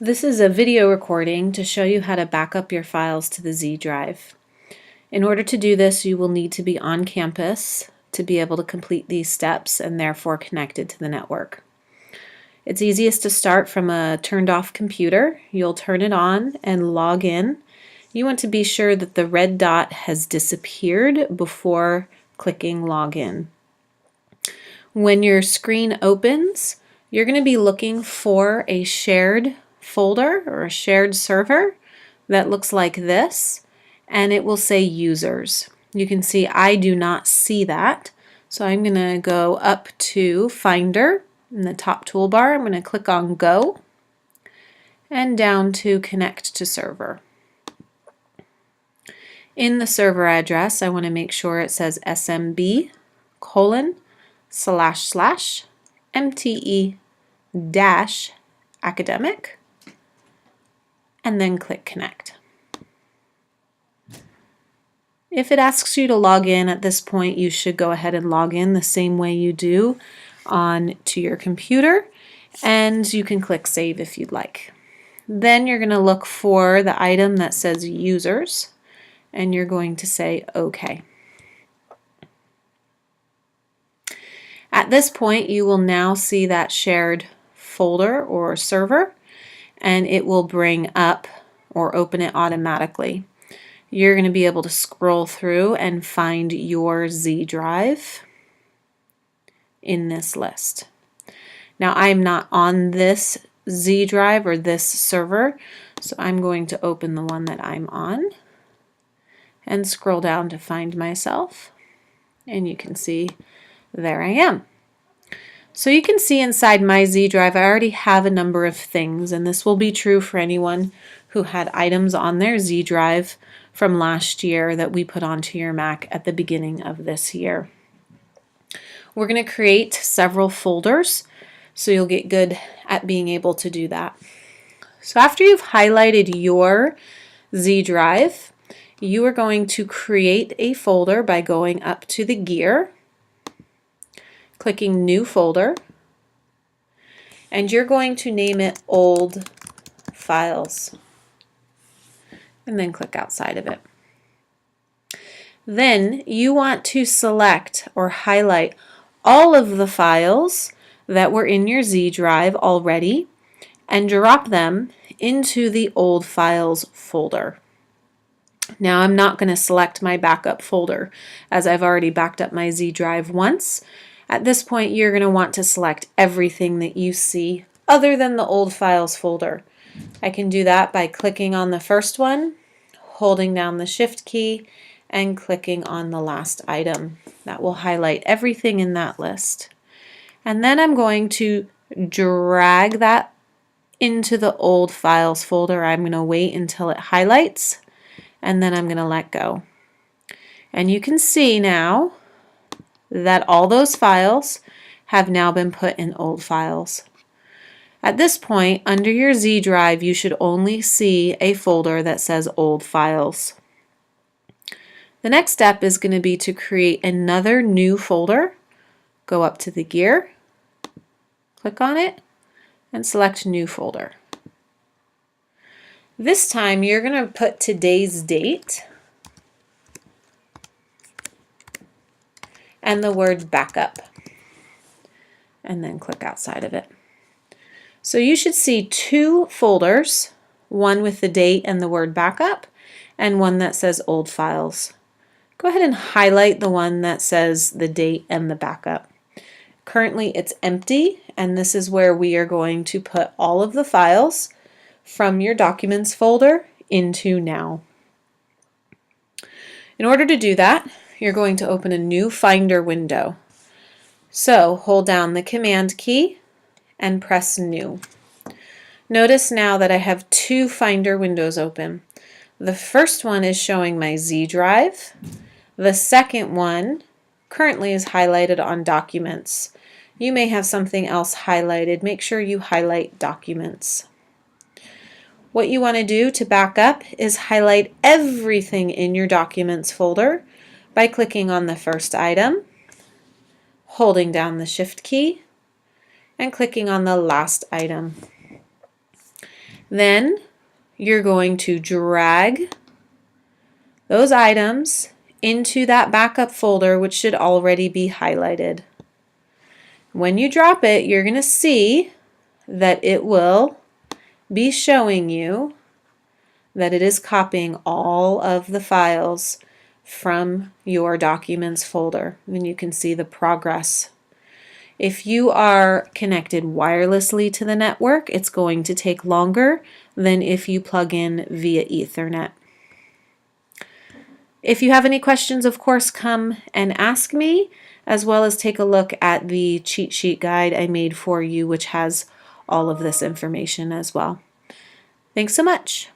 This is a video recording to show you how to back up your files to the Z drive. In order to do this, you will need to be on campus to be able to complete these steps and therefore connected to the network. It's easiest to start from a turned off computer. You'll turn it on and log in. You want to be sure that the red dot has disappeared before clicking login. When your screen opens, you're going to be looking for a shared folder or a shared server that looks like this, and it will say users. You can see I do not see that, so I'm going to go up to Finder in the top toolbar. I'm going to click on Go and down to Connect to Server. In the server address, I want to make sure it says smb://mte-academic, and then click Connect. If it asks you to log in at this point, you should go ahead and log in the same way you do on to your computer, and you can click Save if you'd like. Then you're going to look for the item that says Users, and you're going to say OK. At this point, you will now see that shared folder or server, and it will bring up or open it automatically. You're going to be able to scroll through and find your Z drive in this list. Now, I'm not on this Z drive or this server, so I'm going to open the one that I'm on and scroll down to find myself, and you can see there I am. So you can see inside my Z drive I already have a number of things, and this will be true for anyone who had items on their Z drive from last year that we put onto your Mac at the beginning of this year. We're going to create several folders, so you'll get good at being able to do that. So after you've highlighted your Z drive, you are going to create a folder by going up to the gear, clicking New Folder, and you're going to name it Old Files, and then click outside of it. Then you want to select or highlight all of the files that were in your Z drive already and drop them into the Old Files folder. Now I'm not going to select my backup folder as I've already backed up my Z drive once. At this point, you're going to want to select everything that you see other than the Old Files folder. I can do that by clicking on the first one, holding down the Shift key, and clicking on the last item. That will highlight everything in that list. And then I'm going to drag that into the Old Files folder. I'm going to wait until it highlights, and then I'm going to let go. And you can see now that all those files have now been put in Old Files. At this point, under your Z drive, you should only see a folder that says Old Files. The next step is going to be to create another new folder. Go up to the gear, click on it, and select New Folder. This time, you're going to put today's date and the word backup, and then click outside of it. So you should see two folders, one with the date and the word backup, and one that says Old Files. Go ahead and highlight the one that says the date and the backup. Currently it's empty, and this is where we are going to put all of the files from your Documents folder into Now. In order to do that, you're going to open a new Finder window. So hold down the Command key and press New. Notice now that I have two Finder windows open. The first one is showing my Z drive. The second one currently is highlighted on Documents. You may have something else highlighted. Make sure you highlight Documents. What you want to do to back up is highlight everything in your Documents folder by clicking on the first item, holding down the Shift key, and clicking on the last item. Then you're going to drag those items into that backup folder, which should already be highlighted. When you drop it, you're going to see that it will be showing you that it is copying all of the files from your documents folder. And you can see the progress. If you are connected wirelessly to the network, it's going to take longer than if you plug in via Ethernet. If you have any questions, of course, come and ask me, as well as take a look at the cheat sheet guide I made for you, which has all of this information as well. Thanks so much.